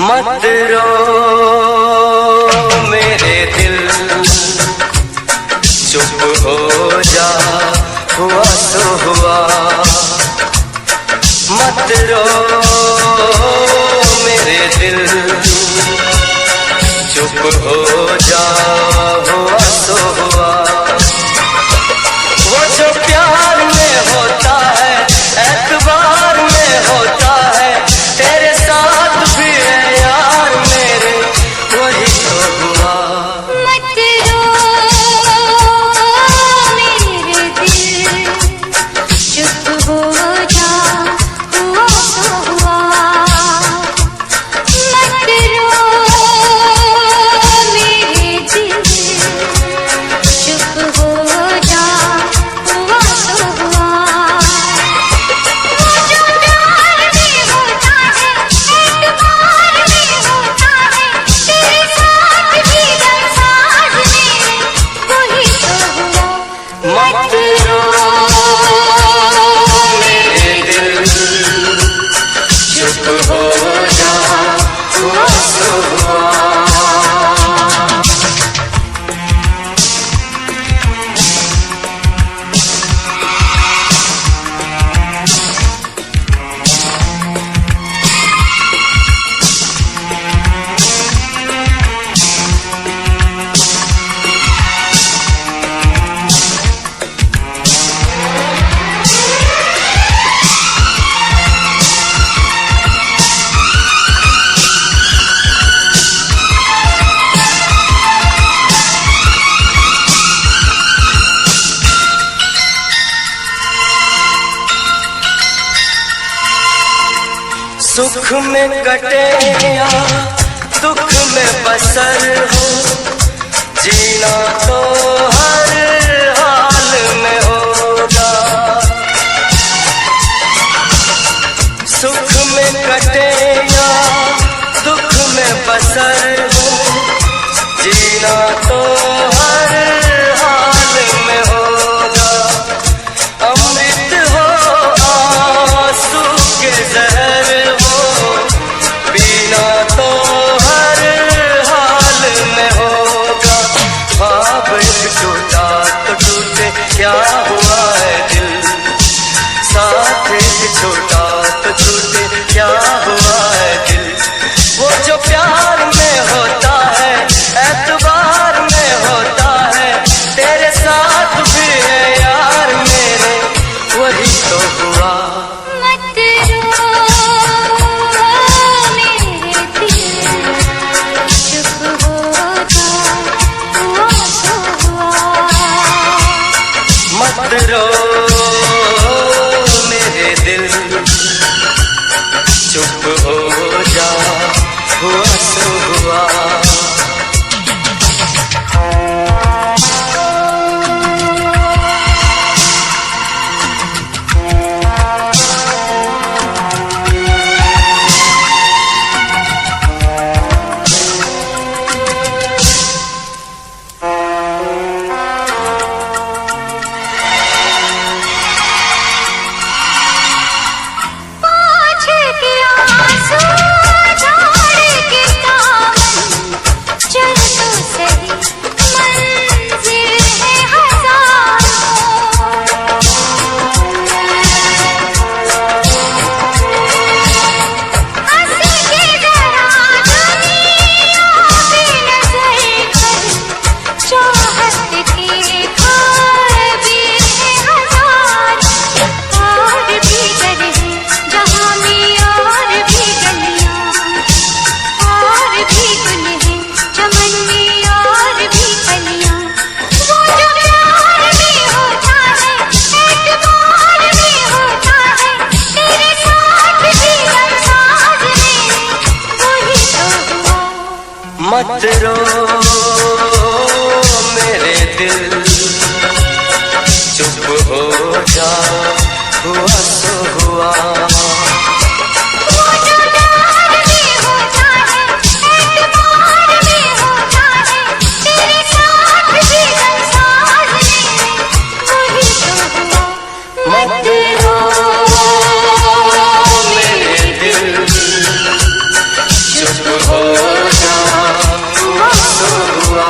मत रो मेरे दिल, चुप हो जा, हुआ सो हुआ। मत रो मेरे दिल, चुप हो जा, हुआ सो हुआ। वो जो प्यार में होता है, एतबार में होता है, तेरे साथ भी है यार मेरे, वही तो हुआ। मत रो मेरे दिल, चुप हो जा, हुआ तो हुआ। मत रो मेरे दिल, चुप हो जा, हुआ तो हुआ। वो जो प्यार में होता है, एतबार में होता है, तेरे साथ भी गमसाज मेरे, वही तो हुआ। मत रो मेरे दिल, चुप हो जा, हुआ सो हुआ। सुख में कटे या दुख में बसर हो, जीना तो हर हाल में होगा। सुख में कटे या दुख में बसर हो, जीना तो हर हाल में होगा। अमृत हो आंसू के जहर हो, पीना तो हर हाल में होगा। ख्वाब एक टूटा तो टूटे, क्या हुआ है दिल, साथ एक छोटा तो छूटे, क्या हुआ है दिल। वो जो प्यार में होता है, एतबार में होता है, तेरे साथ भी है यार मेरे, वही तो हुआ। मत रो मेरे दिल, चुप हो जा, हुआ तो हुआ। मत रो मेरे दिल, चुप हो जा, हुआ सो हुआ। पाँच के आंसू झाड़ के दामन, चल तो सही, मंजिल है हजारों। हंस के जरा दुनिया पे नजर कर, चाहत के खार भी है हजार। और भी घर है जहाँ में, और भी गलियाँ, और भी गुल है चमन में, और भी कलियाँ। वो जो प्यार में होता है, एतबार में होता है, तेरे साथ भी गमसाज मेरे, वही तो हुआ। मत रो मेरे दिल चुप हो जा, हुआ सो हुआ। वो जो प्यार में होता है, एतबार में होता है, तेरे साथ भी संसार में वही तो हुआ। मत रो मेरे दिल चुप हो जा, हुआ सो हुआ।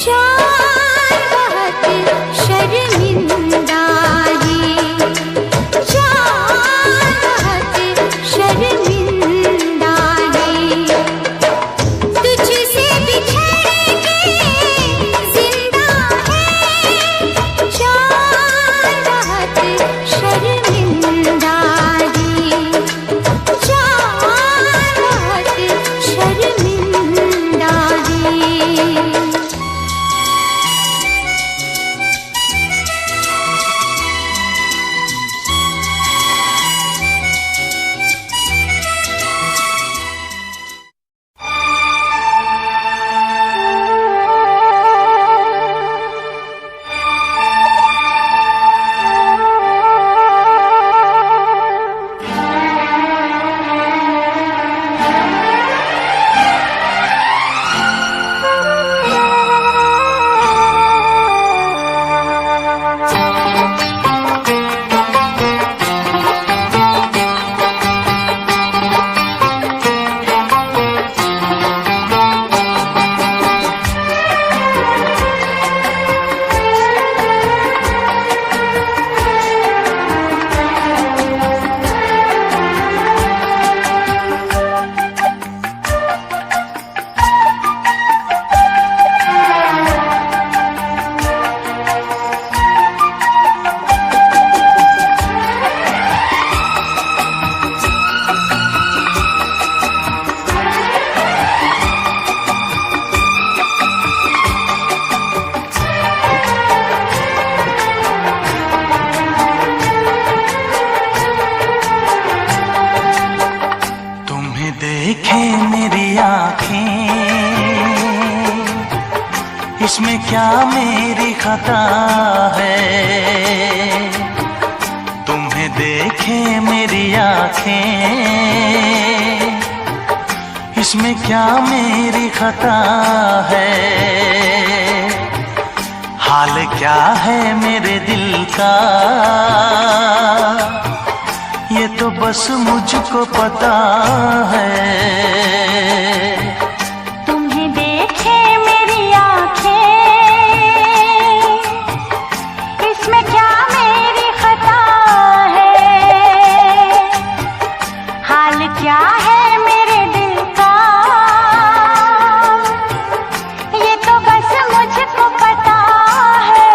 चार बहुत शर्मिंदा है, चार बहुत शर्मिंदा है। तुझसे बिछड़ के जिंदा है, चार बहुत शर्मिंदा है, चार बहुत शर्मिंदा है। इसमें क्या मेरी खता है, तुम्हें देखे मेरी आँखें, इसमें क्या मेरी खता है। हाल क्या है मेरे दिल का, ये तो बस मुझको पता है। तुम्हें देखे मेरी आँखें, इसमें क्या मेरी खता है। हाल क्या है मेरे दिल का, ये तो बस मुझको पता है।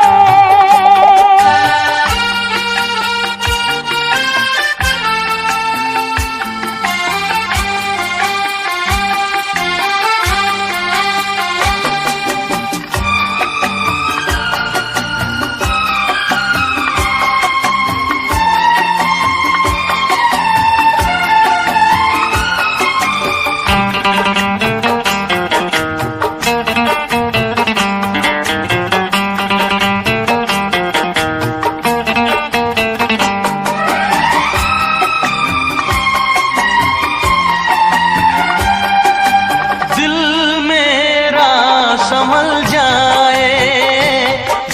संभल जाए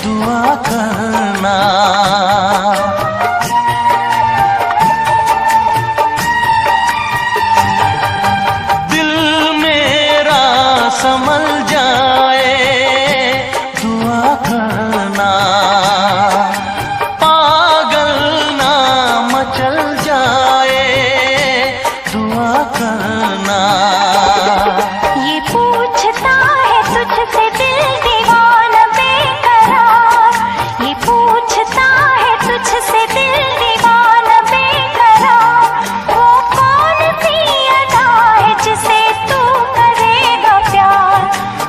दुआ करना, दिल मेरा संभल जाए दुआ करना, पागल ना मचल जाए दुआ करना। ये पूछता है तुझसे दिल दीवाना बेकरार, ये पूछता है तुझसे दिल दीवाना बेकरार। वो कौन सी अदा है जिसे तू करेगा प्यार,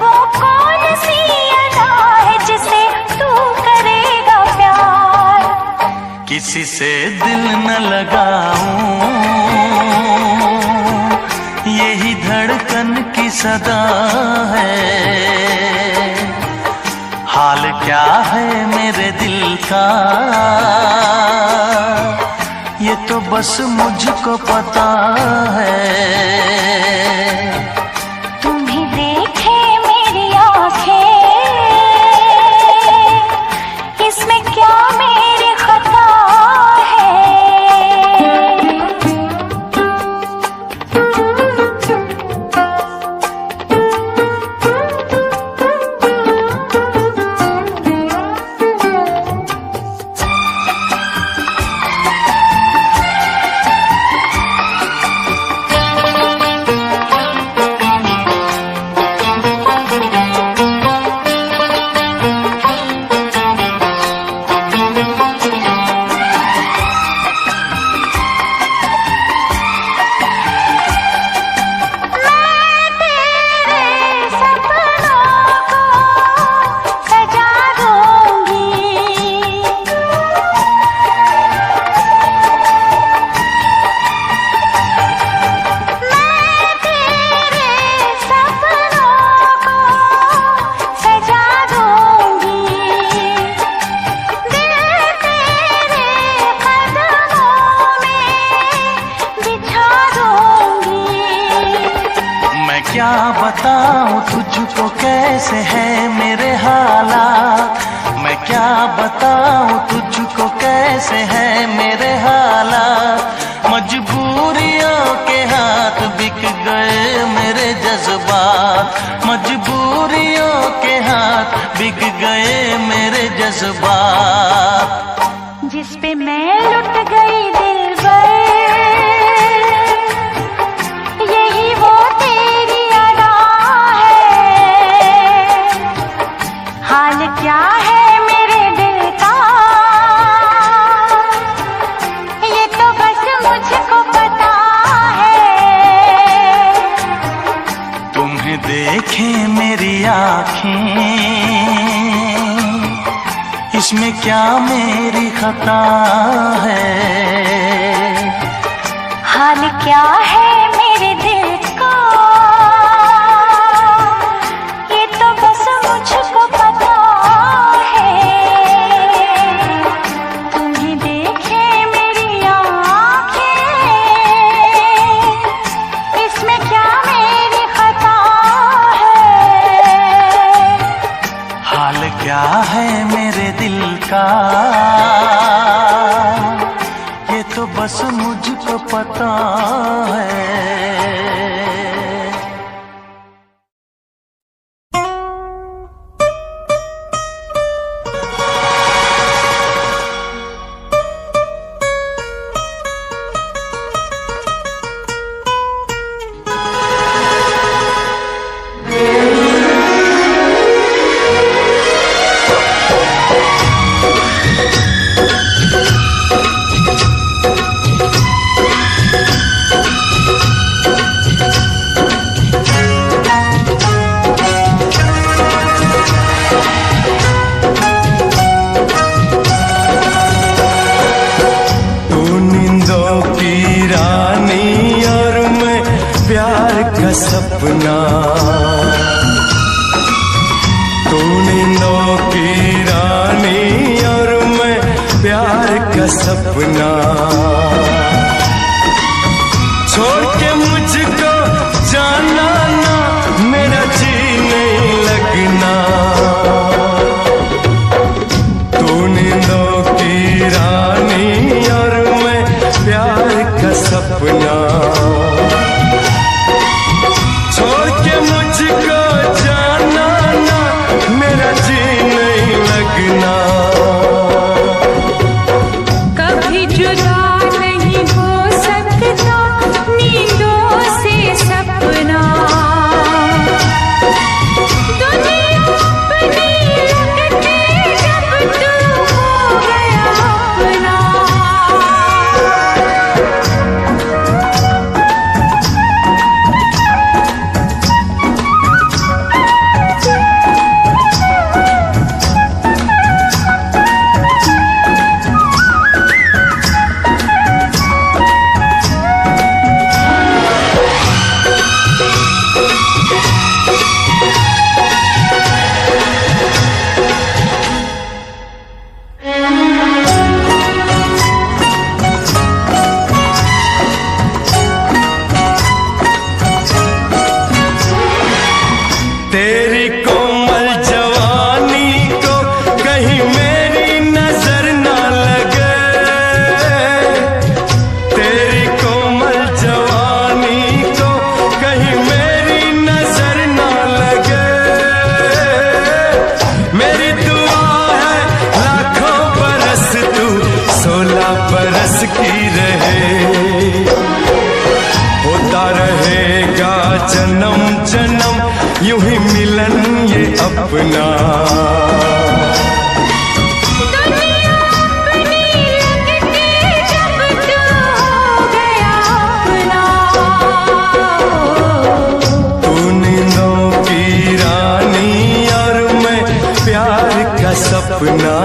वो कौन सी अदा है जिसे तू करेगा प्यार। किसी से दिल न लगाऊं, यही धड़कन की सदा है। हाल क्या है मेरे दिल का, ये तो बस मुझको पता है। तुम्हें देखे मेरी आँखें, इसमें क्या मेरी खता है। बताऊं तुझको कैसे है मेरे हालात, मैं क्या बताऊं तुझको कैसे है मेरे हालात। मजबूरियों के हाथ बिक गए मेरे जज्बात, मजबूरियों के हाथ बिक गए मेरे जज्बात। जिस पे मैं लुट गई दिलबर, यही वो तेरी अदा है। हाल क्या है मेरे दिल का, ये तो बस मुझको पता है। तुम्हें देखे मेरी आँखें, इसमें क्या मेरी खता है। हाल क्या है मेरे दिल का, ये तो बस मुझको पता है। तुम्हें देखे मेरी आँखें, इसमें क्या मेरी खता है। हाल क्या है मेरे दिल का, ये तो बस मुझको पता है। सपना तू नींदों की रानी और मैं प्यार का सपना। छोड़ के मुझको जाना ना, मेरा जी नहीं लगना। तू नींदों की रानी और मैं प्यार का सपना। यूं ही मिलन ये अपना। दुनिया अपनी लगती जब तू हो गया अपना। तू नींदों की रानी और मैं प्यार का सपना।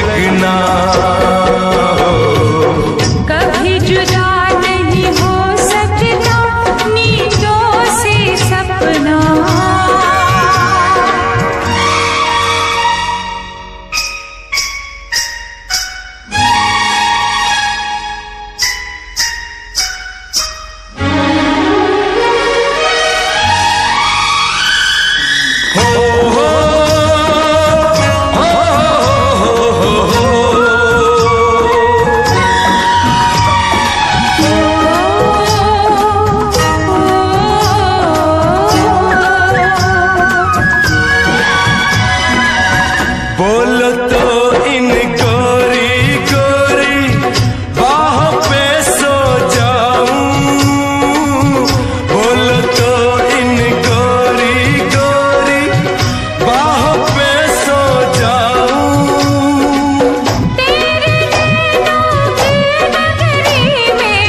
लगना। कभी जुदा नहीं हो सकता नींदों से सपना। बोलो तो इन गोरी गोरी बाहों पे सो जाऊं, बोलो तो इन गोरी गोरी बाहों पे सो जाऊं। तेरे नैनों की नगरी में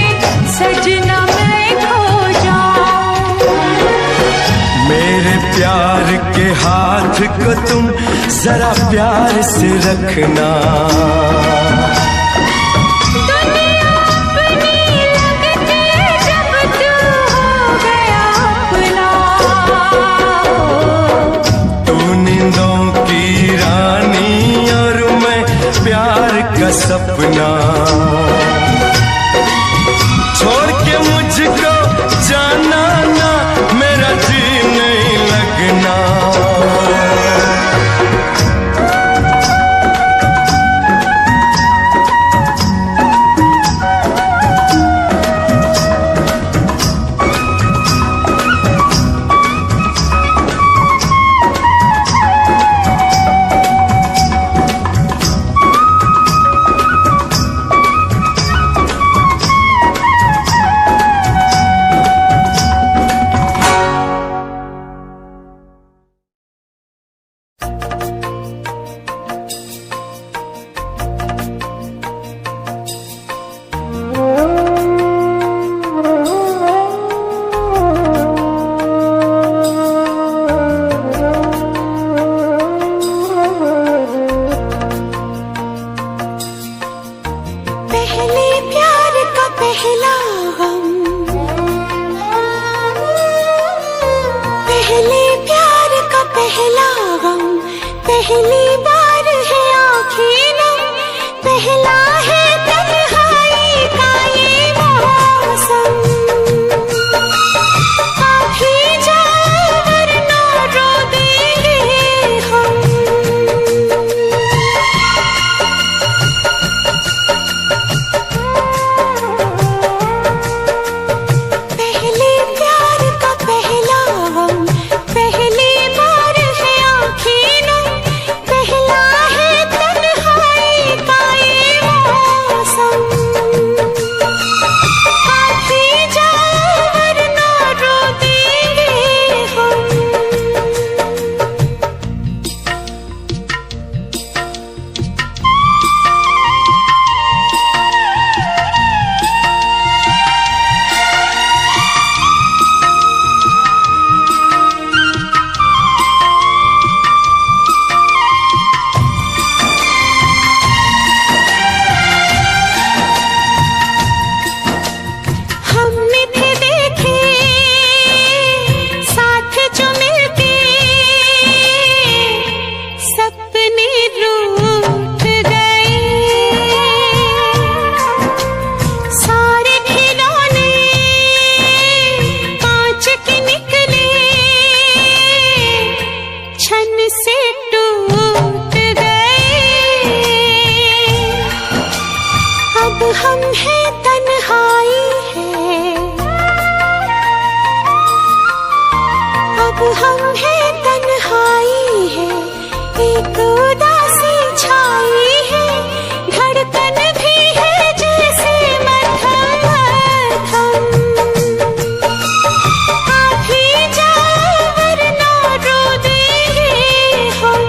सजना मैं खो जाऊं। मेरे प्यार के हाथ को तुम जरा प्यार से रखना। दुनिया अपनी लगती जब तू हो गया अपना। तू नींदों की रानी और मैं प्यार का सपना। छोड़ के मुझको जाना ना, मेरा जी नहीं लगना। पहले प्यार का पहला गम, पहले प्यार का पहला गम, पहली बार है आँखें नम, पहला है तन्हाई का ये मौसम। आप ही जाओ वरना रो देंगे हम। पहले प्यार का पहला गम, पहली बार है आँखें नम, पहला है तन्हाई का ये मौसम। आप ही जाओ वरना रो देंगे हम। हमने थे देखे साथ जो मिलके, सपने रूठ गए। सारे खिलौने कांच के निकले, छन से टूट गए। अब हम हैं तन्हाई है, अब हम हैं तन्हाई है, एक उदासी छाई है, धड़कन भी है जैसे मध्यम मध्यम। आप ही जाओ वरना रो देंगे हम।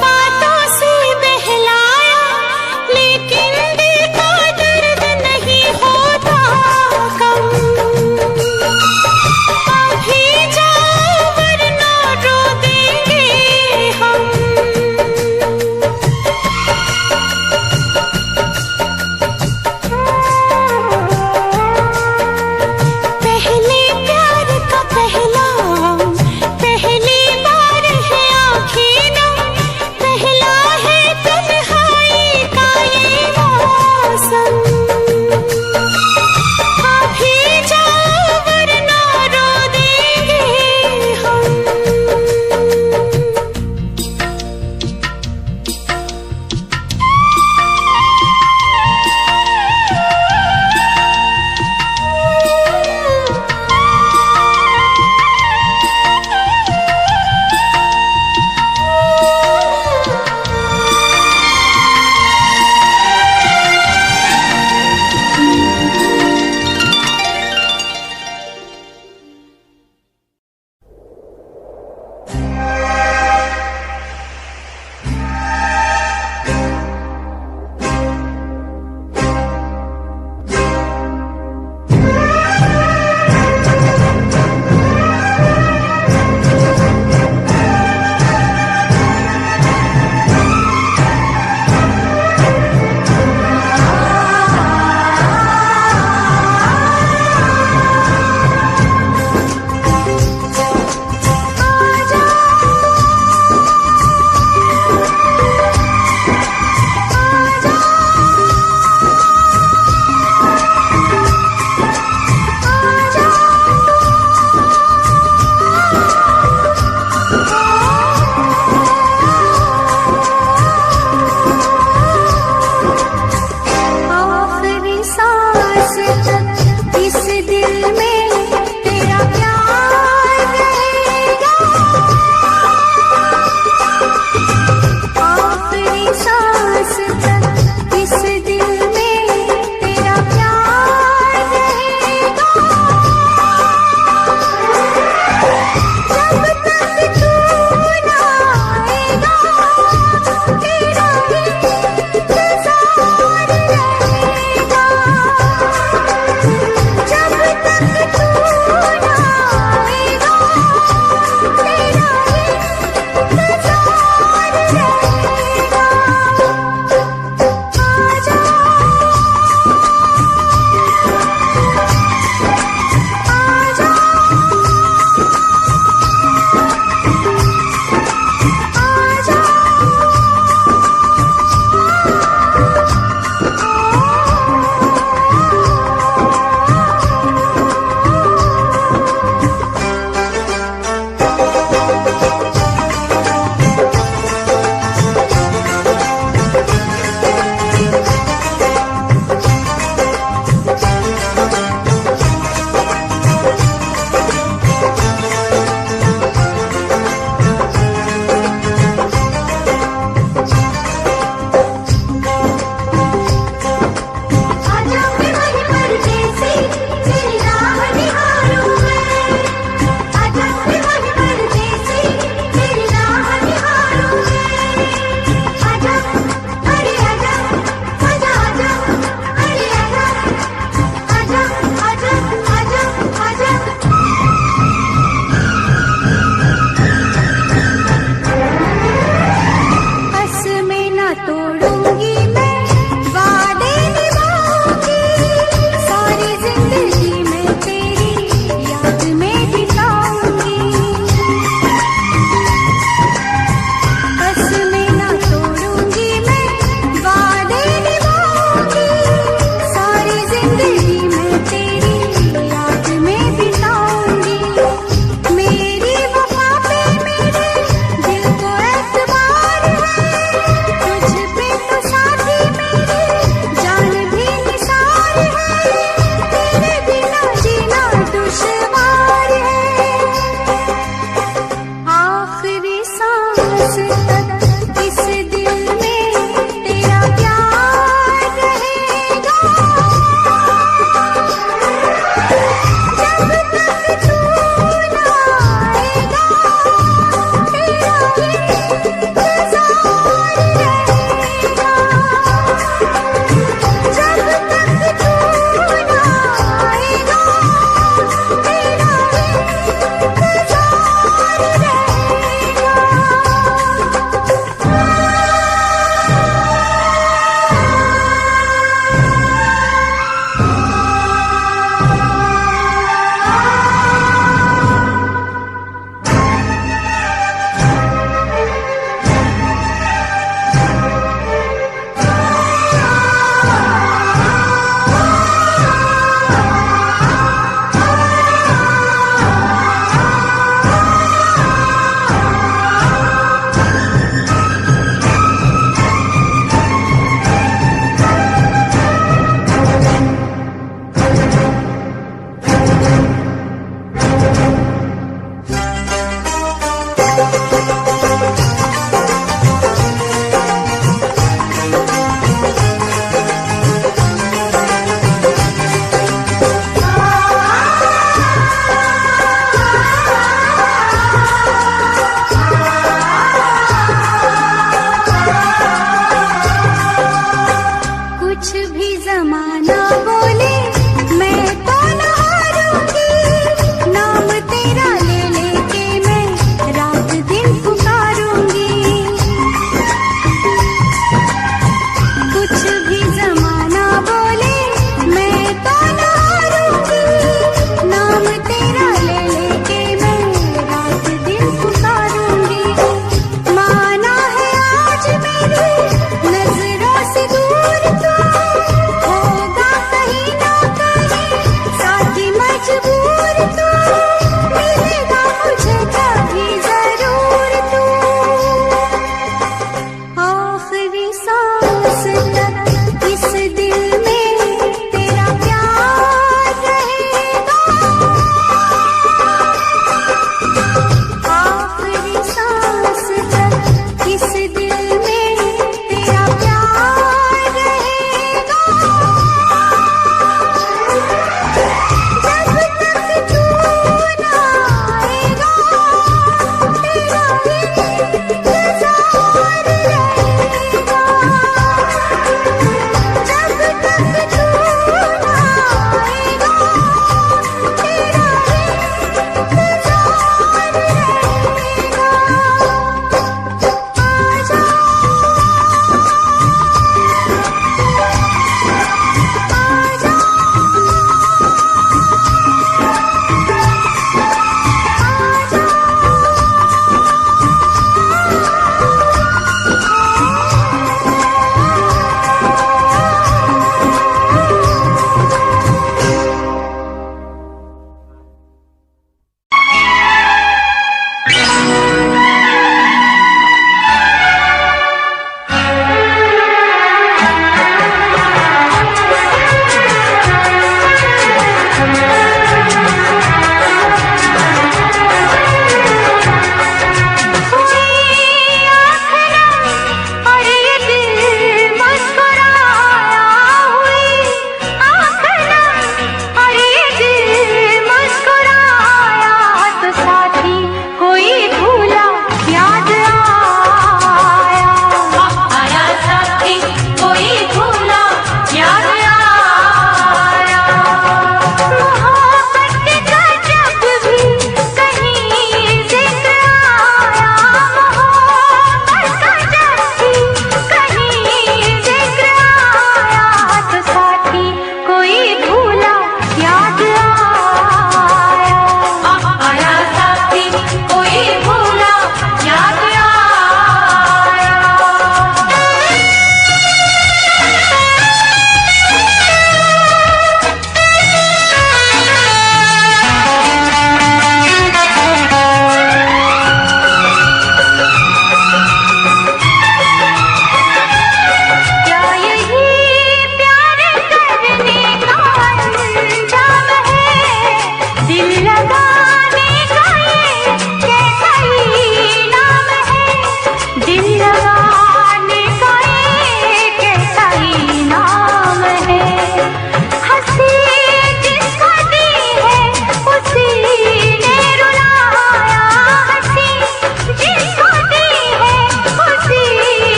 बातों से बहलाया, लेकिन दिल का दर्द नहीं होता कम। अभी जाओ वरना रो देंगे हम। पहले प्यार का पहला, पहली बार है आखिर ना,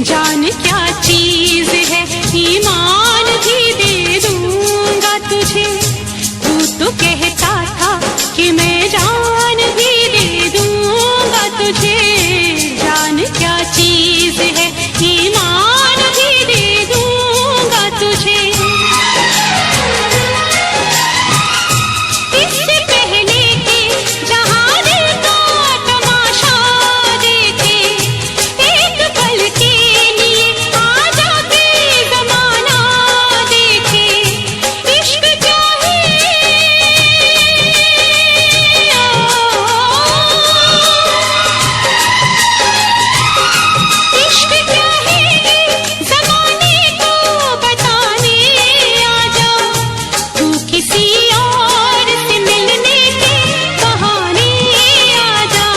जान क्या चीज है, ईमान भी दे दूंगा तुझे। तू तो कहता था कि मैं जान भी दे दूंगा तुझे। जान क्या चीज है, ईमान भी दे दूंगा तुझे। इससे पहले कि जहां दिल का तमाशा देखे, एक पल के लिए आजा के जमाना देखे। इश्क क्या है, इश्क क्या है, जमाने को बताने आजा। तू किसी और से मिलने के बहाने आजा।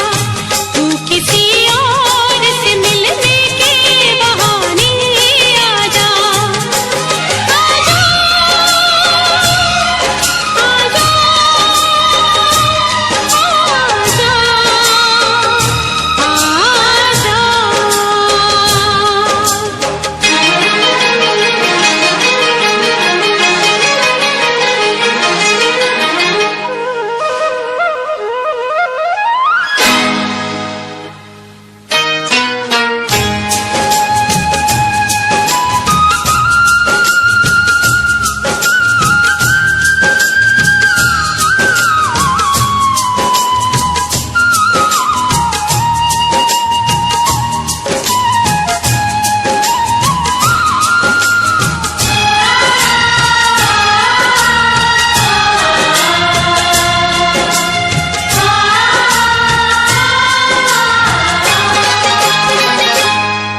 तू किसी और से मिलने के बहाने आजा। आजा, आजा,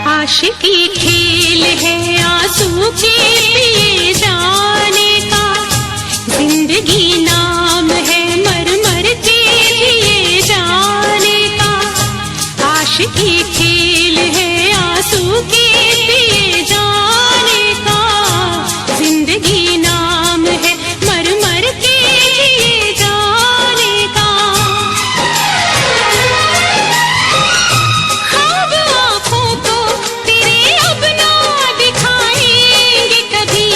आशिकी खेल है आंसू के पिए जाने का। जिंदगी नाम है मर मर के जिए जाने का। आशिकी खेल है आंसू के पिए जाने का। जिंदगी नाम है मर मर के जिए जाने का। ख्वाब आँखों को तेरे अब ना दिखाएंगे कभी।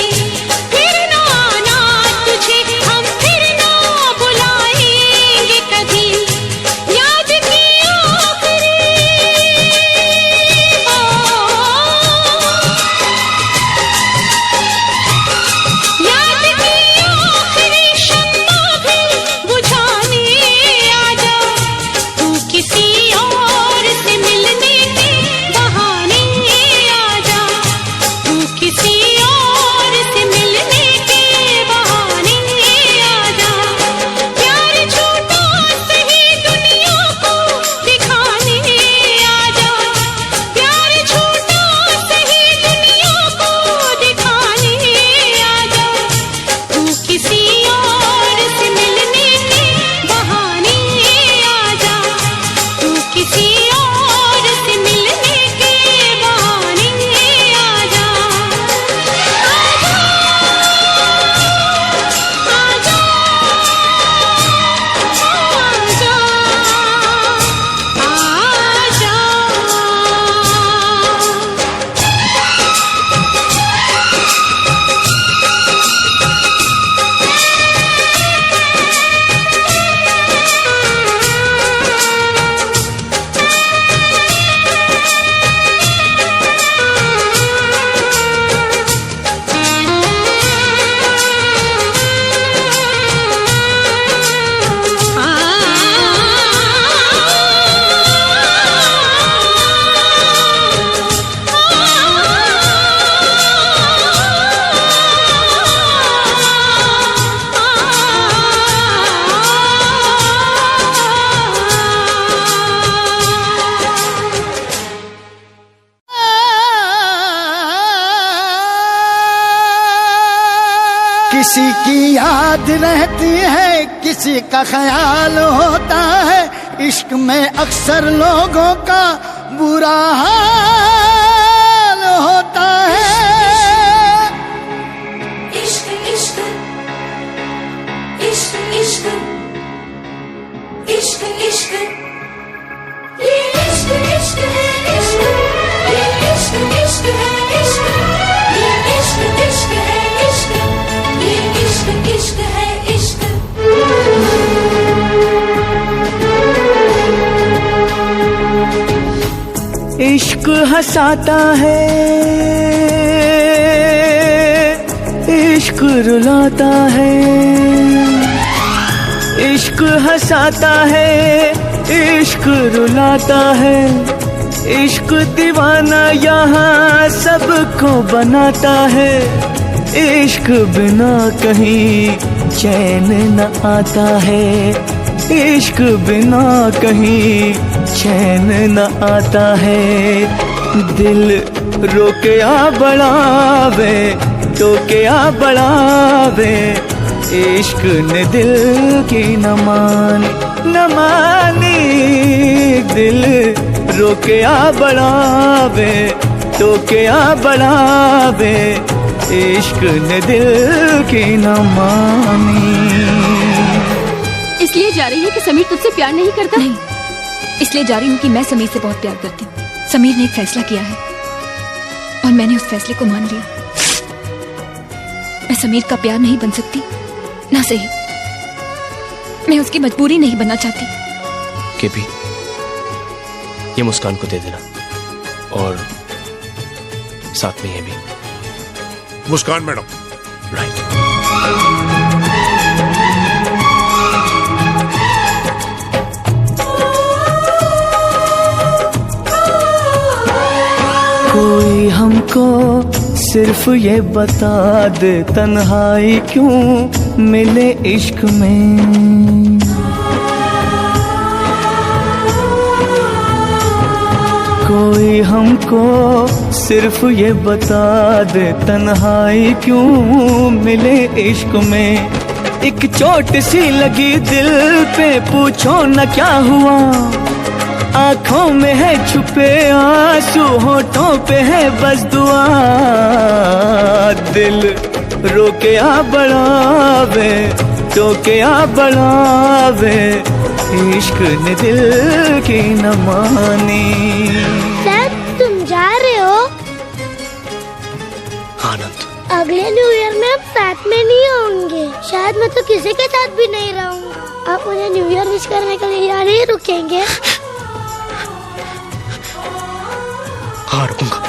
फिर ना आना तुझे हम फिर ना बुलाएंगे कभी। याद की आखिरी याद की आखिरी शम्मा भी बुझाने आजा। तू किसी और से मिलने के बहाने आजा। तू किसी और से मिलने के बहाने आजा। प्यार झूठा सही दुनिया को दिखाने आजा। प्यार झूठा सही दुनिया को दिखाने आजा। तू किसी और से मिलने के बहाने आजा। तू किसी और से मिलने के बहाने आजा। आजा, आजा, आजा, किसी की याद रहती है, किसी का ख्याल होता है। इश्क में अक्सर लोगों का बुरा हाल होता है। इश्क इश्क इश्क इश्क इश्क इश्क ये इश्क इश्क है इश्क ये इश्क इश्क हंसाता है, इश्क रुलाता है, इश्क हंसाता है, इश्क रुलाता है, इश्क दीवाना यहाँ सबको बनाता है। इश्क बिना कहीं चैन न आता है, इश्क बिना कहीं चैन न आता है। दिल रोके आ बढ़ावे, टोके आ बढ़ावे, इश्क ने दिल की न मानी, दिल रोके आ बढ़ावे, टोके आ बढ़ावे, इश्क ने दिल की न मानी। इसलिए जा रही है कि समीर तुझसे प्यार नहीं करता? नहीं, इसलिए जा रही हूँ कि मैं समीर से बहुत प्यार करती हूँ। समीर ने एक फैसला किया है और मैंने उस फैसले को मान लिया। मैं समीर का प्यार नहीं बन सकती, ना सही मैं उसकी मजबूरी नहीं बनना चाहती। केपी, ये मुस्कान को दे देना और साथ में ये भी। मुस्कान मैडम। राइट। कोई हमको सिर्फ ये बता दे, तन्हाई क्यों मिले इश्क में। कोई हमको सिर्फ ये बता दे, तन्हाई क्यों मिले इश्क में। एक चोट सी लगी दिल पे, पूछो न क्या हुआ। आँखों में है छुपे आंसू, होठों पे है बस दुआ। दिल रोके आ बढ़ावे, टोके आ बढ़ावे, इश्क ने दिल की न मानी। सर, तुम जा रहे हो? आनंद, अगले न्यू ईयर में हम साथ में नहीं होंगे। शायद मैं तो किसी के साथ भी नहीं रहूंगा। आप मुझे न्यू ईयर विश करने के लिए यहाँ नहीं रुकेंगे? हाँ, रुकूंगा।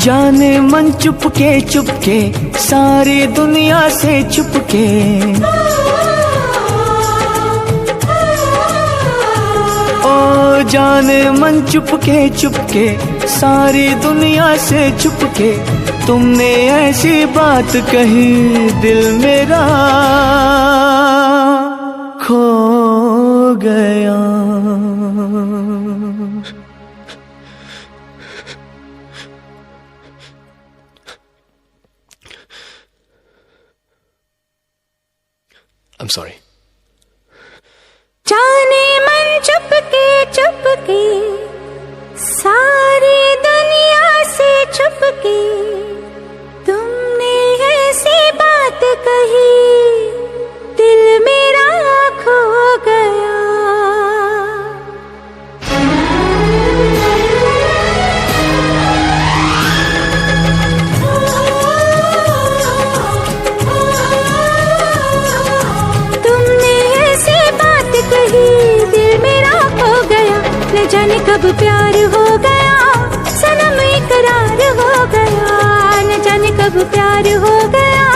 जाने मन चुपके चुपके, सारी दुनिया से चुपके। ओ जाने मन चुपके चुपके, सारी दुनिया से चुपके। तुमने ऐसी बात कही, दिल मेरा खो गया। I'm sorry. जाने मन चुपके चुपके, सारी दुनिया से चुपके। तुमने ऐसी बात कही, दिल मेरा खो गया। न जाने कब प्यार हो गया, सनम इकरार हो गया। न जाने कब प्यार हो गया,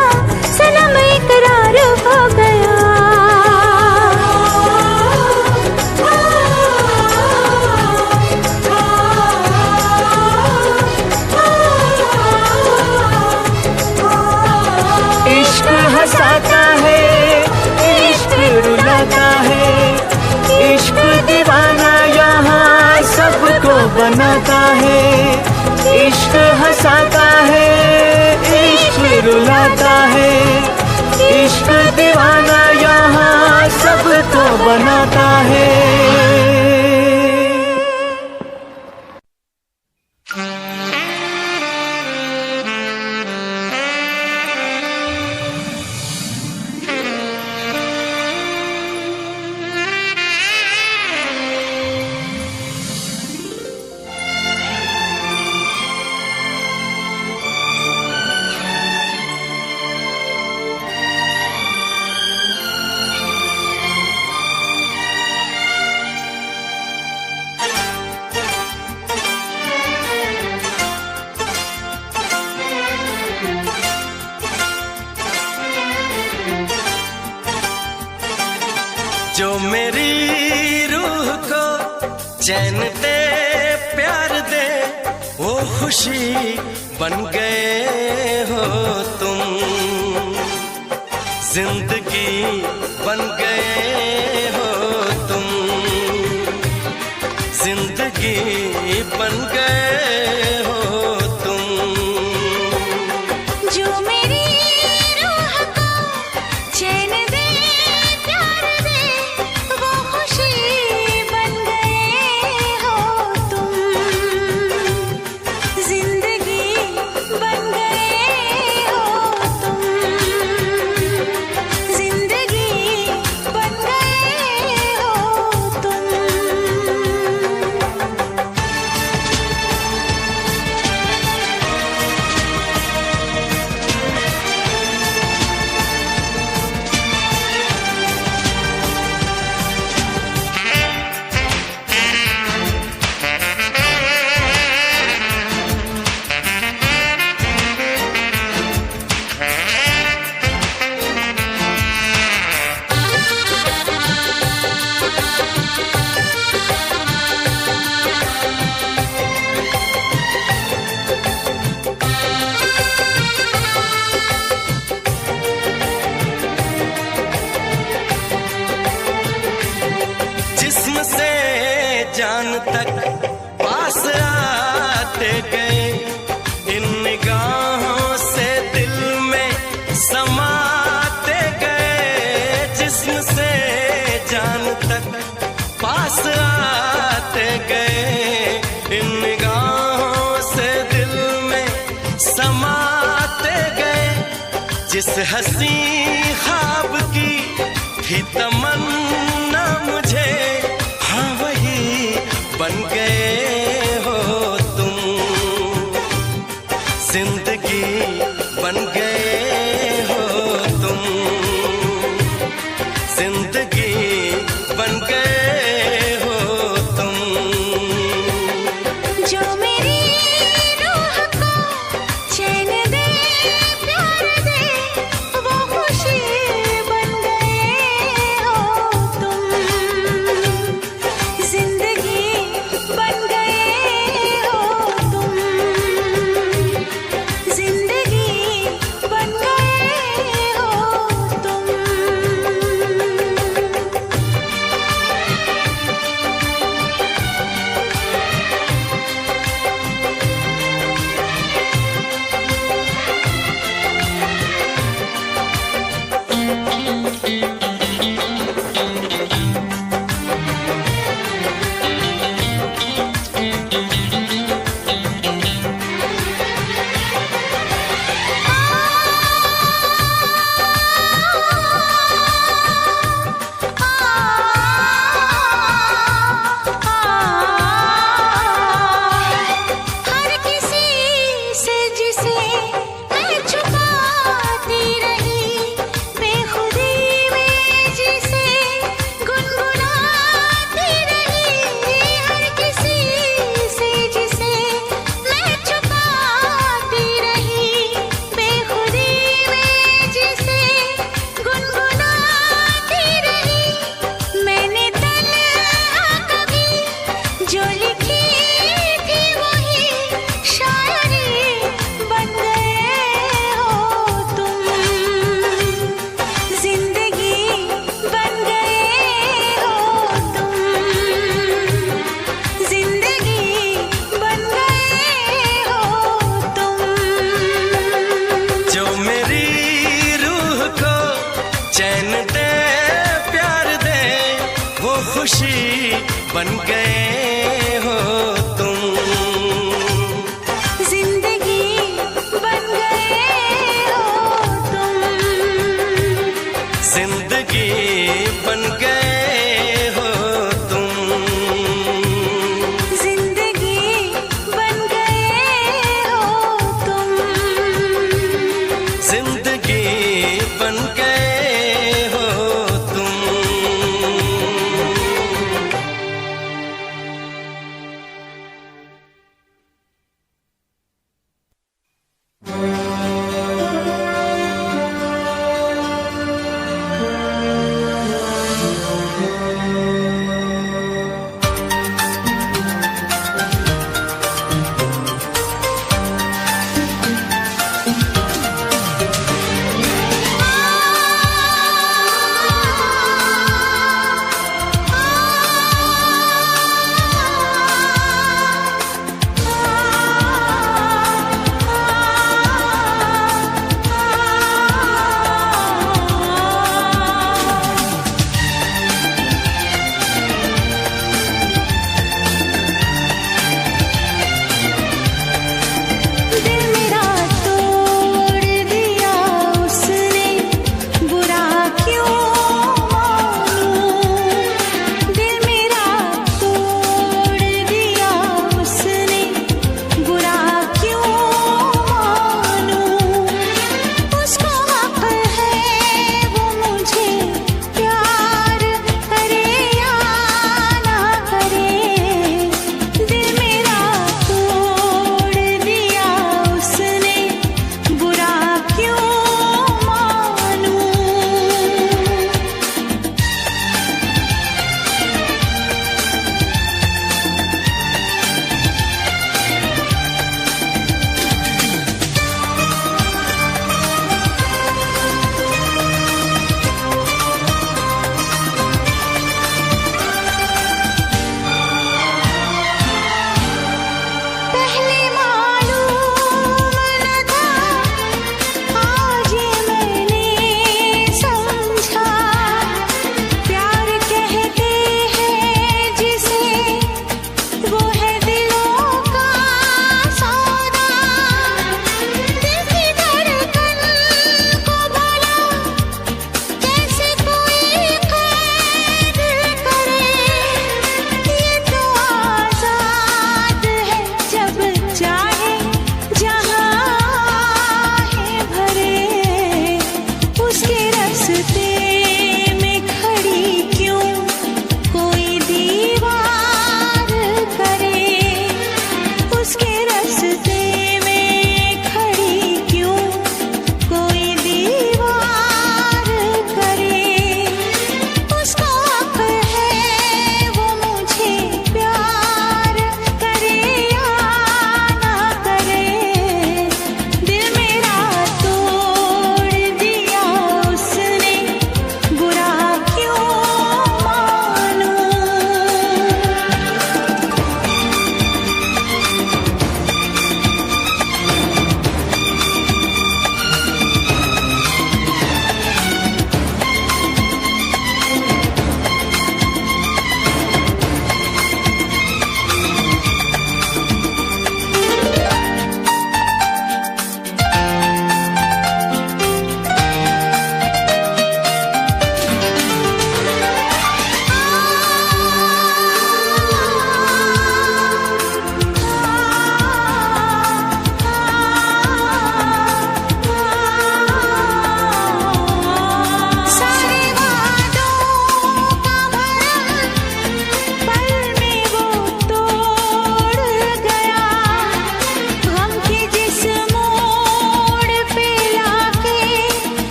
सनम इकरार हो गया। इश्क हंसाता है, इश्क रुलाता है, इश्क दीवाना यहाँ सबको बनाता है। इश्क हंसाता है, इश्क रुलाता है, इश्क दीवाना यहाँ सबको बनाता है। चैन दे प्यार दे वो खुशी बन गए हो तुम, जिंदगी बन गए हो तुम, जिंदगी बन गए हो तुम। जो मेरी रूह को चैन दे प्यार दे वो खुशी बन गए हो तुम, जिंदगी बन गए हो तुम, जिंदगी बन गए हो तुम। जिस्म से जान तक पास आते गए, इन निगाहों से दिल में समाते गए। जिस्म से जान तक पास आते गए, इन निगाहों से दिल में समाते गए। जिस हंसी ख्वाब की थी तमन्ना मुझे, हाँ वही बन गए हो तुम, जिंदगी बन गए हो तुम, जिंदगी बन गए हो तुम। जो मेरी रूह को चैन दे प्यार दे वो खुशी बन गए हो तुम, जिंदगी बन गए हो तुम, जिंदगी बन गए हो तुम। हर किसी से जिसे मैं छुपाती रही, बेखुदी में जिसे गुनगुनाती रही। हर किसी से जिसे मैं छुपाती रही, बेखुदी में जिसे गुनगुनाती रही। मैंने तन्हा कभी जो लिखी थी वही शायरी बन गए हो तुम, जिंदगी बन गए हो तुम, जिंदगी बन गए हो तुम। जो मेरी रूह को चैन दे प्यार दे वो खुशी बन गए हो तुम, जिंदगी बन गए हो तुम, जिंदगी बन गए हो तुम, जिंदगी बन गए हो तुम, जिंदगी बन गए हो तुम।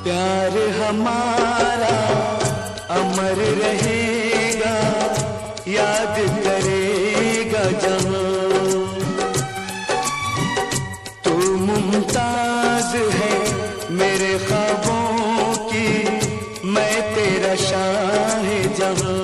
प्यार हमारा अमर रहेगा, याद करेगा जहां। तू मुमताज है मेरे ख्वाबों की, मैं तेरा शाह जहां।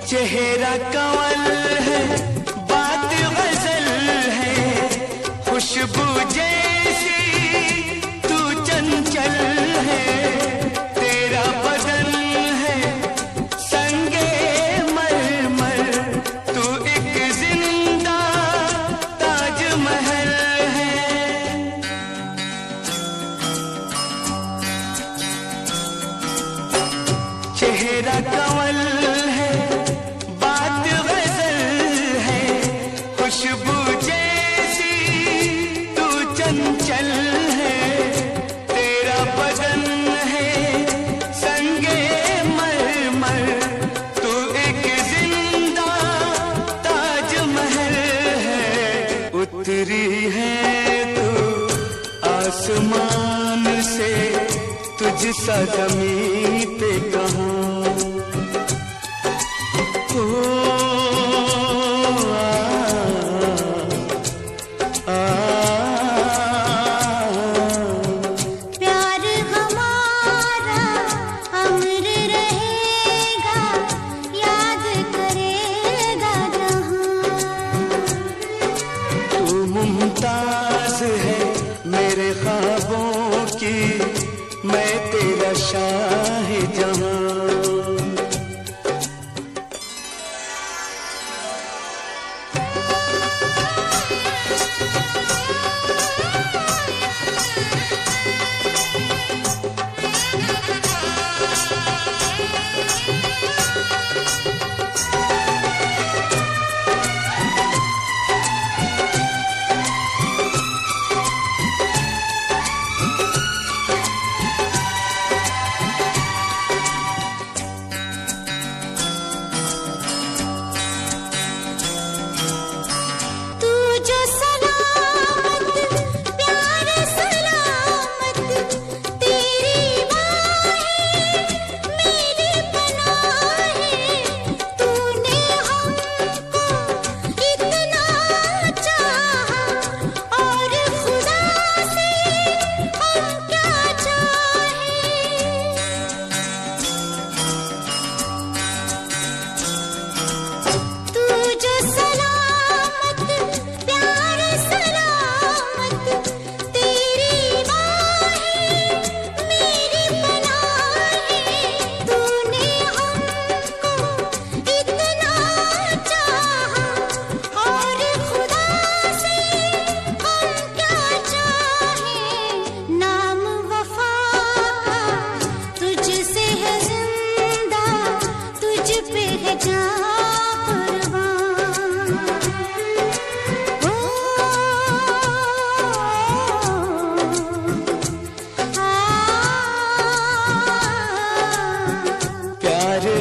चेहरा कंवल है, बात गजल है, खुशबू जैसी तू चंचल है। तेरा बदन है संगे मरमर, तू एक जिंदा ताजमहल है। चेहरा कंवल है, खुशबू जैसी तू चंचल है। तेरा बदन है संगे मरमर, तू एक जिंदा ताजमहल है। उतरी है तू आसमान से, तुझसा ज़मीं पे कहाँ। प्यार हमारा अमर रहेगा, याद करेगा जहां। तू मुमताज है मेरे ख्वाबों की, मैं तेरा शाह जहां।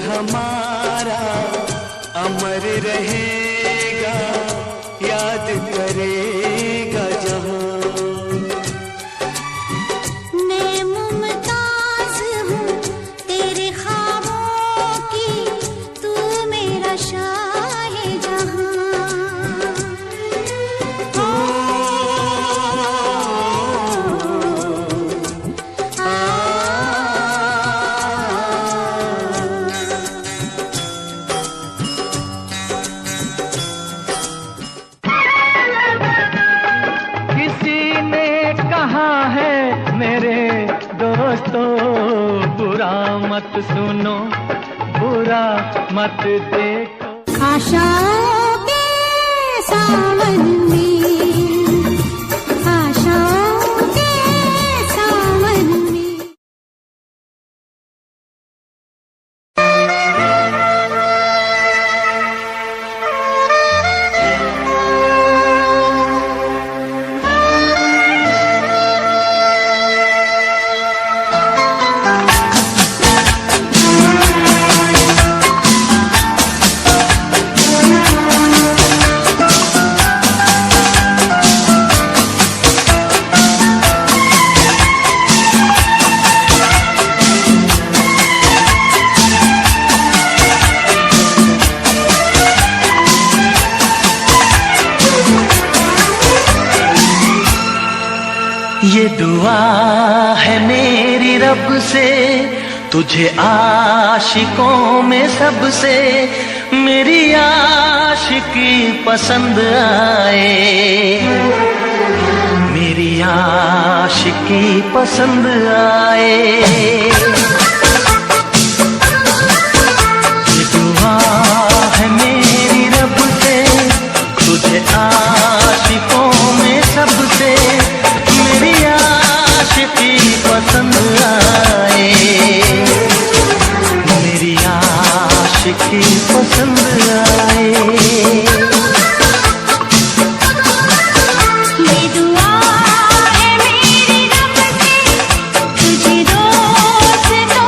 हमारा अमर रहेगा, याद करेगा जहां। मैं मुमताज हूँ तेरे दोस्तों बुरा मत सुनो, बुरा मत देखो। आशाओं के सावन में, आशाओं के सावन में। ये दुआ है मेरी रब से, तुझे आशिकों में सबसे मेरी आशिकी पसंद आए, मेरी आशिकी पसंद आए। ये दुआ है मेरी रब से, तुझे आशिकों में सबसे मेरी आशिकी पसंद आए, मेरी आशिकी पसंद आए। ये दुआ है मेरी रब से, तुझे दोस्तों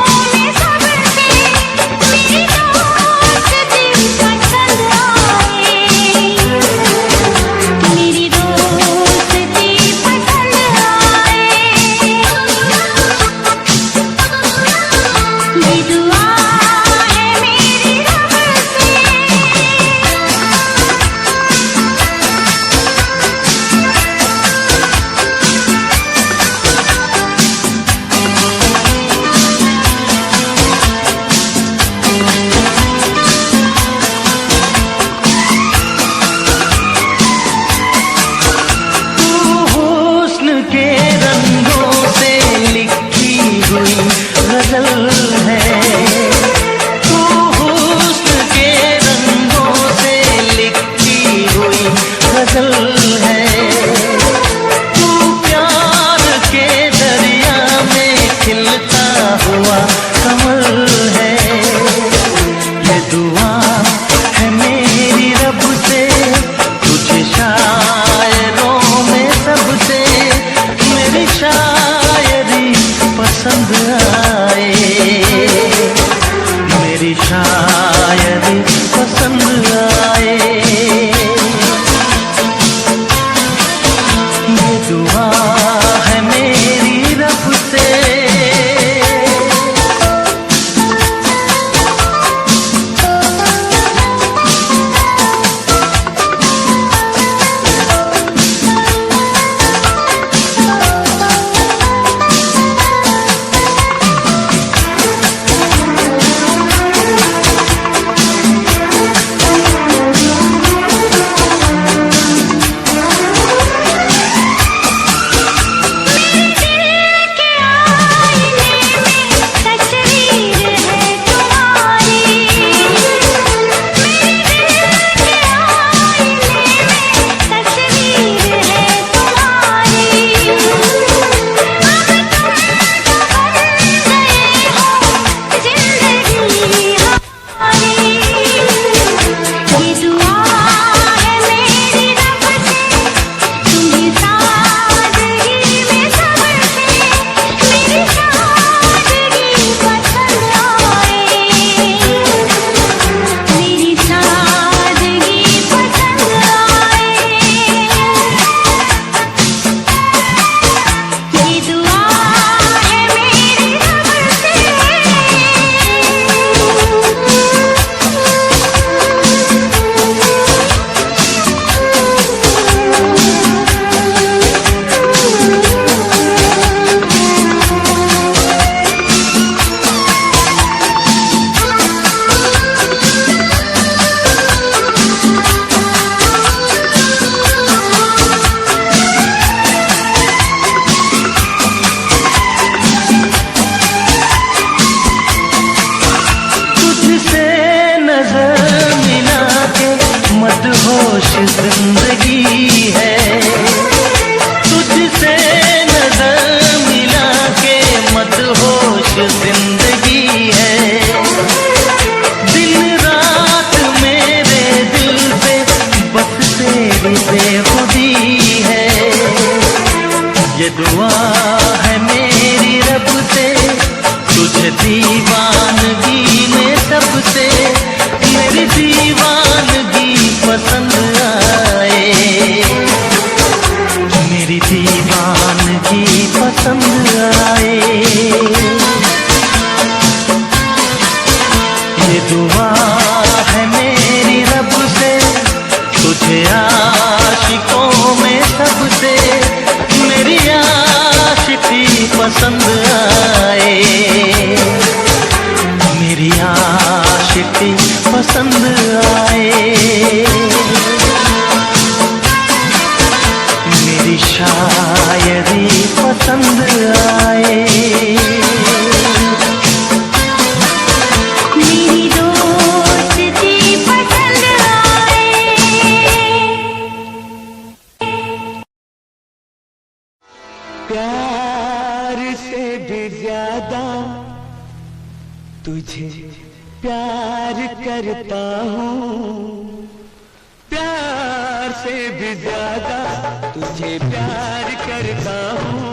आए, मेरी आशिकी पसंद आए, मेरी शायरी पसंद आए, मेरी दोस्ती पसंद आए। प्यार से भी ज्यादा तुझे प्यार करता हूँ, प्यार से भी ज्यादा तुझे प्यार करता हूँ,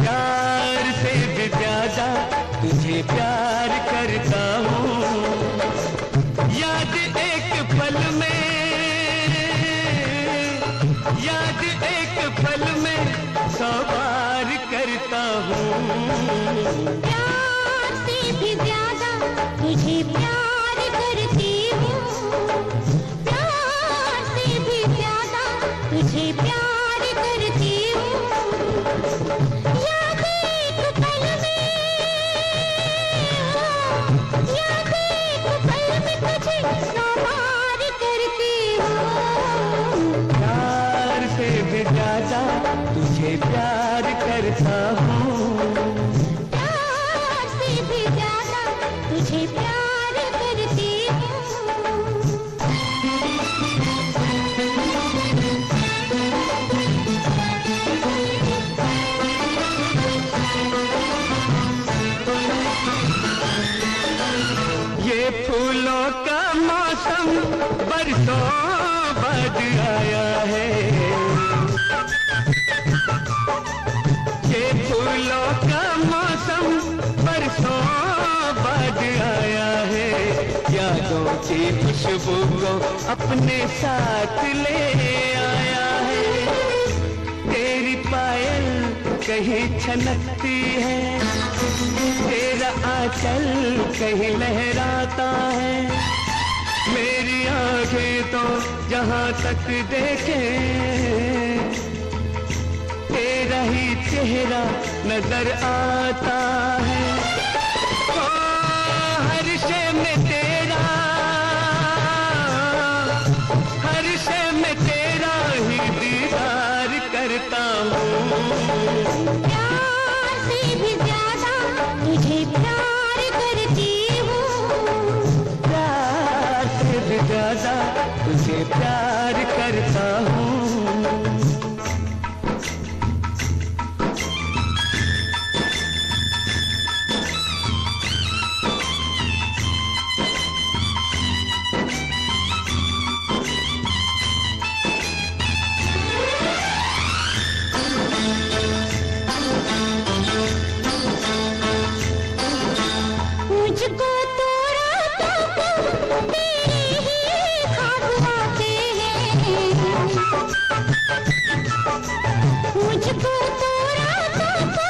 प्यार से भी ज्यादा तुझे प्यार करता हूँ। याद एक पल में, याद एक पल में 100 बार करता हूँ। प्यार से भी ज्यादा तुझे प्यार करती हूँ, प्यार से भी ज्यादा तुझे प्यार करती हूँ। याद एक पल में, याद एक पल में तुझे 100 बार करती हूँ। प्यार से भी ज्यादा तुझे प्यार करता हूँ, प्यार से भी ज्यादा तुझे प्यार करती हूँ। ये फूलों का मौसम बरसों बाद आया है, ये फूलों का मौसम बरसों बाद आया है, यादों की खुशबू को अपने साथ ले आया है। तेरी पायल कहीं छनकती है, तेरा आंचल कहीं लहराता है, मेरी आंखें तो जहां तक देखे तेरा ही चेहरा नजर आता है। ओ हर शे में तेरा, हर शे में तेरा ही दीदार करता हूँ। प्यार से भी ज्यादा तुझे प्यार करती हूँ, प्यार से भी ज्यादा तुझे प्यार करता हूँ। मुझको तो रातों को तेरे ही ख्वाब आते हैं, मुझको तो रातों को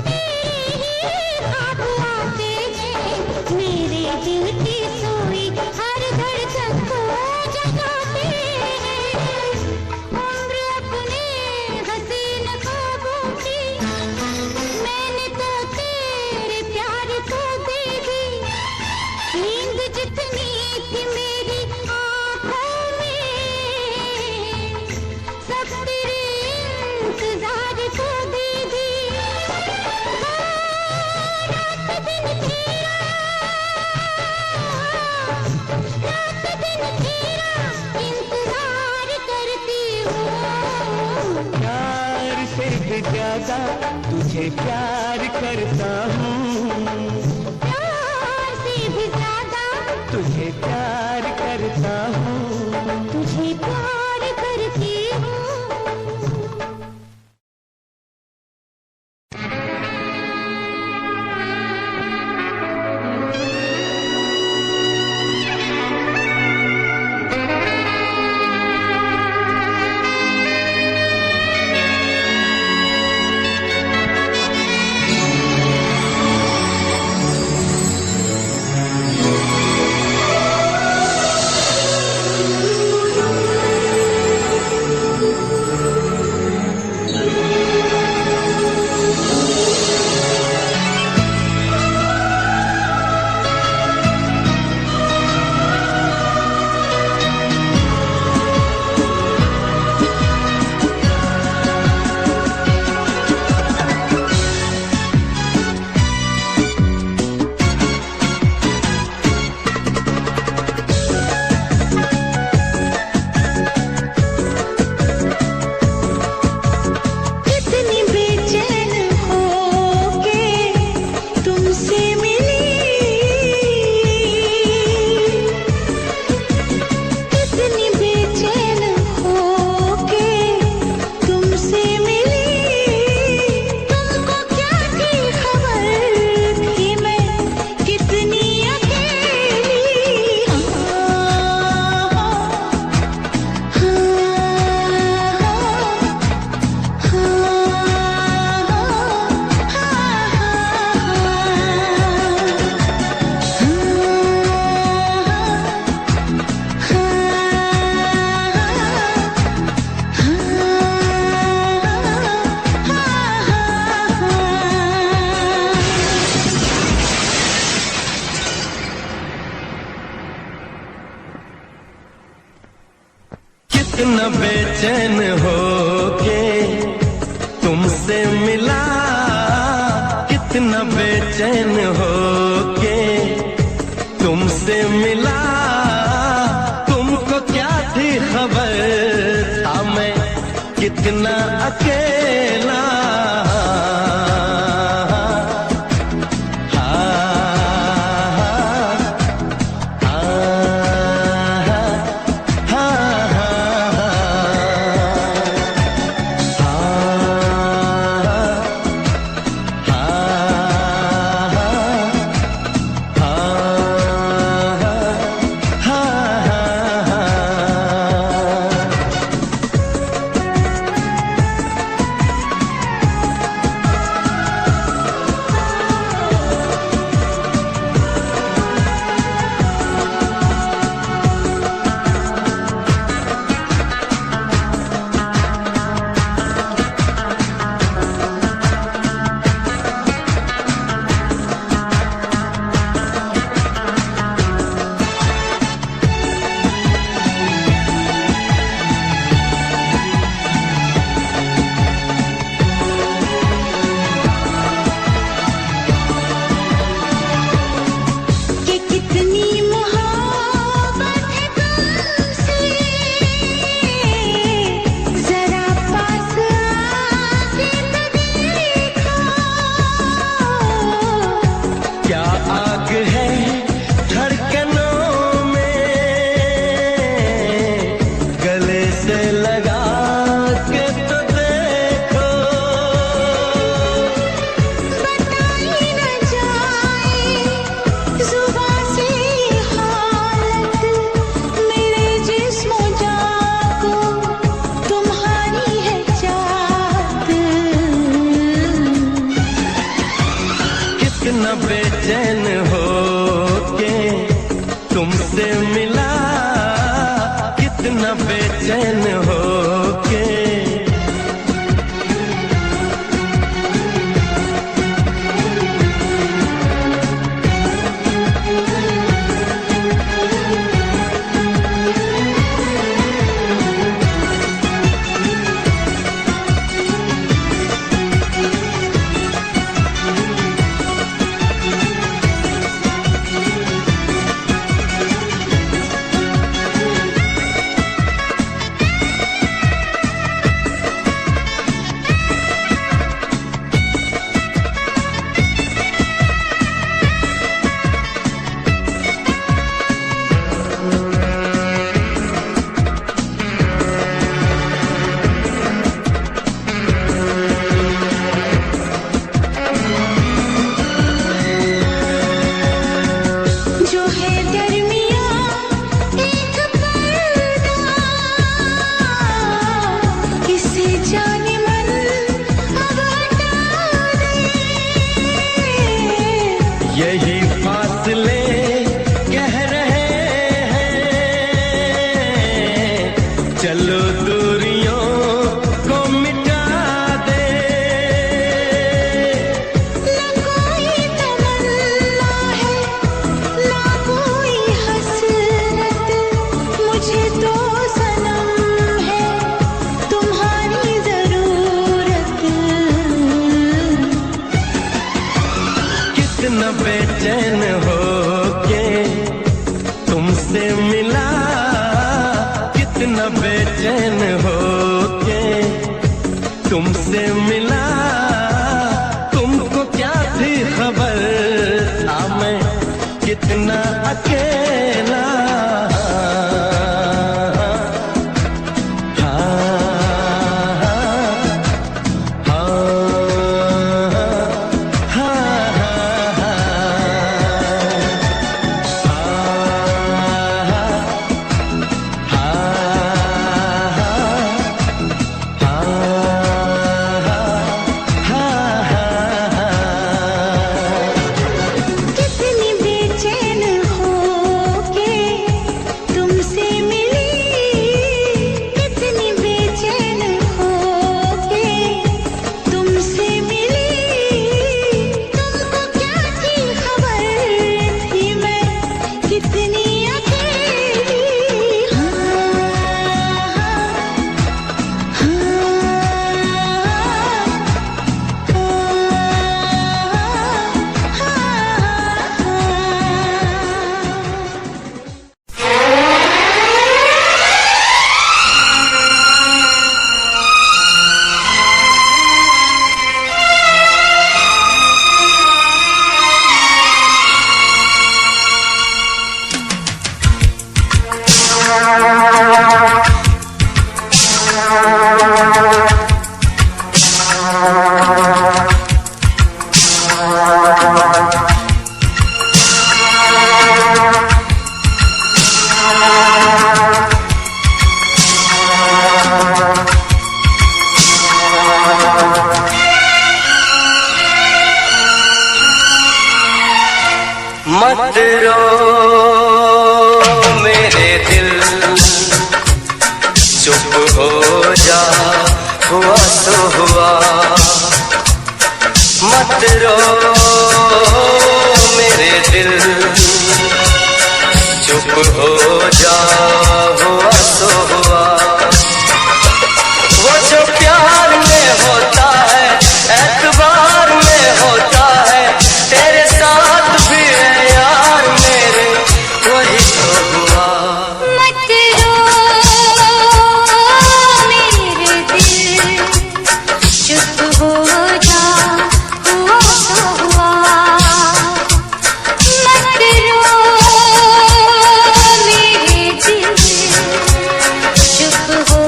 तेरे ही ख्वाब आते हैं, मेरे दिल की सोई हर धड़कन को जगाते हैं। उम्र अपने हसीन ख्वाबों की मैंने तो तेरे प्यार को दे दी, नींद जितनी थी मेरी आँखों में सब तेरे इंतजार को दे दी। रात दिन तेरा, रात दिन तेरा इंतजार करती हूँ। प्यार से भी ज्यादा तुझे प्यार करता हूँ, प्यार से भी ज्यादा तुझे प्यार करता हूँ। तुझे प्यार करती हूँ। कितना बेचैन हो के तुमसे मिला, तुमको क्या थी खबर था मैं कितना अकेला। बेचैन हो के तुमसे मिला, कितना बेचैन हो के। यही फासले कह रहे हैं, चलो दूरियों को मिटा दे। ना कोई तमन्ना है, ना कोई हसरत, मुझे तो सनम है तुम्हारी जरूरत। कितना बेचैन हो के तुमसे मिला, कितना बेचैन हो के तुमसे मिला, तुमको क्या थी खबर था मैं कितना अकेला। कितनी बेचैन हो मत रो मेरे दिल, चुप हो जा, हुआ तो हुआ। मत रो मेरे दिल, चुप हो जा, हुआ तो हुआ। वो जो प्यार में होता है, एतबार में होता है, तेरे साथ भी है यार मेरे, वही तो हुआ। मत रो मेरे दिल, चुप हो जा, हुआ तो हुआ। मत रो मेरे दिल, चुप हो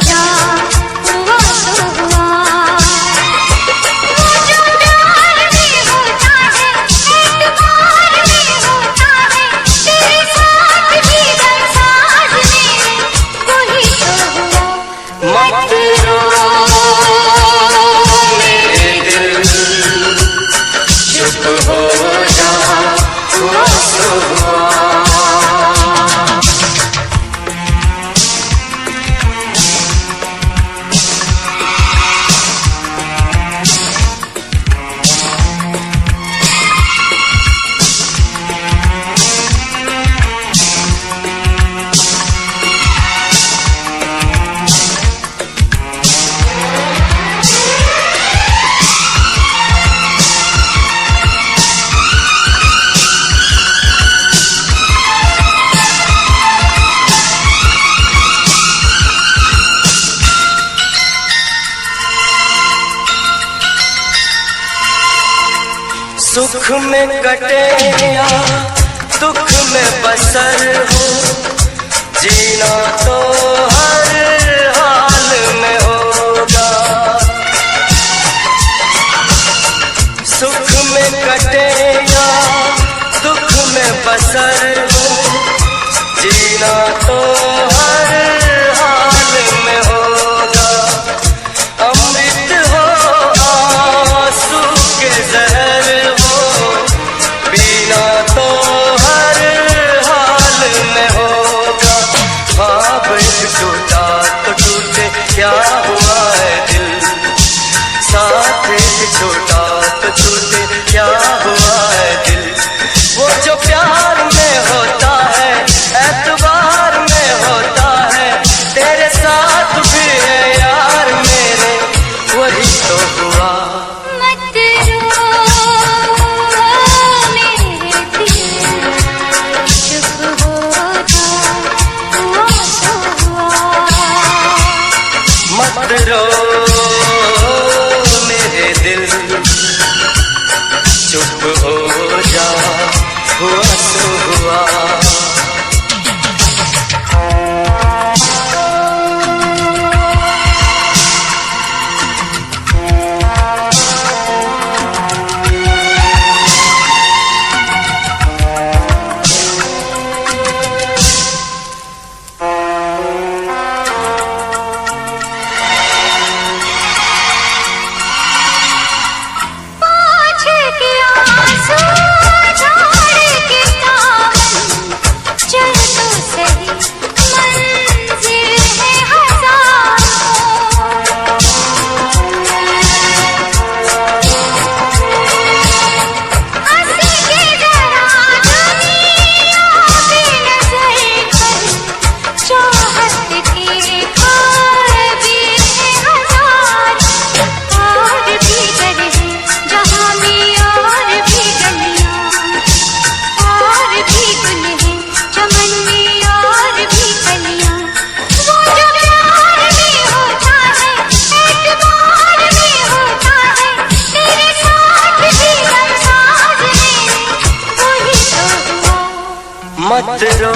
जा, हुआ तो हुआ। वो जो प्यार में होता है, एतबार में होता है, तेरे साथ भी बरसात मेरे, वही तो हुआ। मत रो मेरे दिल, चुप हो जा, हुआ तो हुआ। सुख में कटे या दुख में बसर हो, जीना तो हर हाल में होगा। सुख में कटे या दुख में बसर हो, जीना तो हर हाल में होगा। अमृत हो आंसू के जहर हो, पीना तो हर हाल में होगा। ख्वाब एक टूटा तो टूटे, क्या हुआ है दिल, साथ एक छोटा तो छूटे, क्या हुआ है दिल। वो जो प्यार में होता है, एतबार में होता है, तेरे साथ भी है यार मेरे, वही तो हुआ। मत रो मेरे दिल, चुप हो जा, हुआ तो हुआ। मत रो मेरे दिल, चुप हो जा, हुआ तो हुआ। पाँच के आंसू झाड़ के सावन, चल तो सही, मंजिल है हजारों। हंस के जरा दुनिया की नजर कर, चाहत के ख्वाब भी है हजार। और भी घर है जहाँ में और भी गलियाँ, और भी गुल है चमन में और भी कलियाँ। वो जो प्यार में होता है, एतबार में होता है, तेरे साथ भी बरसात मेरे, वही तो हुआ। मत रो